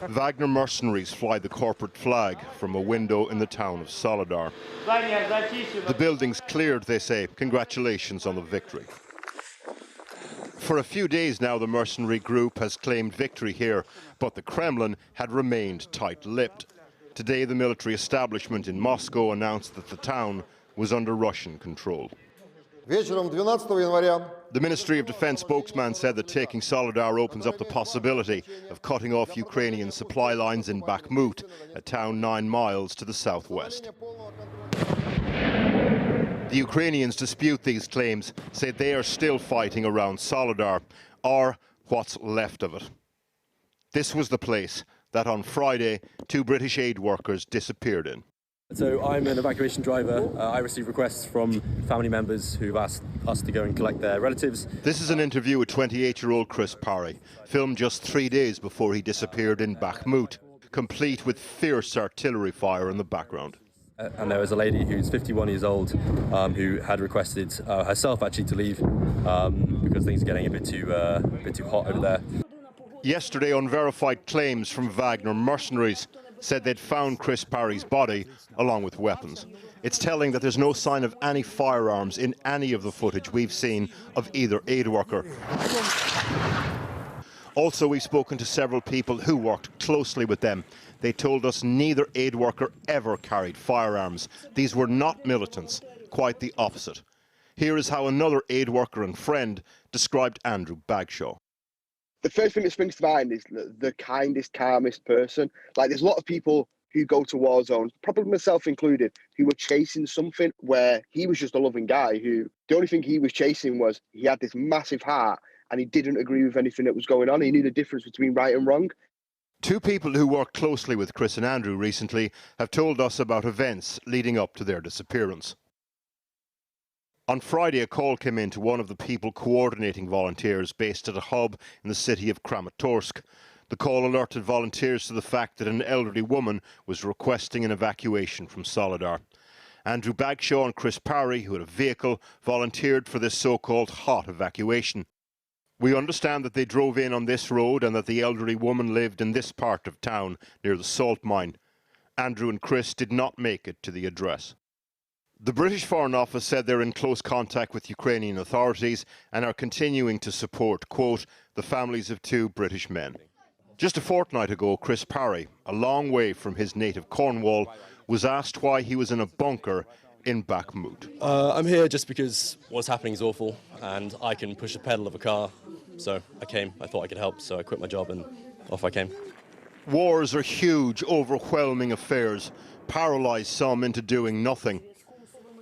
Wagner mercenaries fly the corporate flag from a window in the town of Soledar. The building's cleared, they say. Congratulations on the victory. For a few days now, the mercenary group has claimed victory here, but the Kremlin had remained tight-lipped. Today, the military establishment in Moscow announced that the town was under Russian control. The Ministry of Defense spokesman said that taking Soledar opens up the possibility of cutting off Ukrainian supply lines in Bakhmut, a town 9 miles to the southwest. The Ukrainians dispute these claims, say they are still fighting around Soledar, or what's left of it. This was the place that on Friday 2 British aid workers disappeared in. So I'm an evacuation driver. I receive requests from family members who've asked us to go and collect their relatives. This is an interview with 28-year-old Chris Parry, filmed just 3 days before he disappeared in Bakhmut, complete with fierce artillery fire in the background. And there was a lady who's 51 years old who had requested herself actually to leave because things are getting a bit too hot over there. Yesterday, unverified claims from Wagner mercenaries said they'd found Chris Parry's body along with weapons. It's telling that there's no sign of any firearms in any of the footage we've seen of either aid worker. Also, we've spoken to several people who worked closely with them. They told us neither aid worker ever carried firearms. These were not militants, quite the opposite. Here is how another aid worker and friend described Andrew Bagshaw. The first thing that springs to mind is the kindest, calmest person. Like, there's a lot of people who go to war zones, probably myself included, who were chasing something where he was just a loving guy who, the only thing he was chasing was he had this massive heart and he didn't agree with anything that was going on. He knew the difference between right and wrong. 2 people who worked closely with Chris and Andrew recently have told us about events leading up to their disappearance. On Friday, a call came in to one of the people coordinating volunteers based at a hub in the city of Kramatorsk. The call alerted volunteers to the fact that an elderly woman was requesting an evacuation from Soledar. Andrew Bagshaw and Chris Parry, who had a vehicle, volunteered for this so-called hot evacuation. We understand that they drove in on this road and that the elderly woman lived in this part of town near the salt mine. Andrew and Chris did not make it to the address. The British Foreign Office said they're in close contact with Ukrainian authorities and are continuing to support, quote, the families of 2 British men. Just a fortnight ago, Chris Parry, a long way from his native Cornwall, was asked why he was in a bunker in Bakhmut. I'm here just because what's happening is awful and I can push a pedal of a car. So I came, I thought I could help, so I quit my job and off I came. Wars are huge, overwhelming affairs, paralyze some into doing nothing.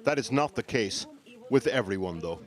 That is not the case with everyone, though.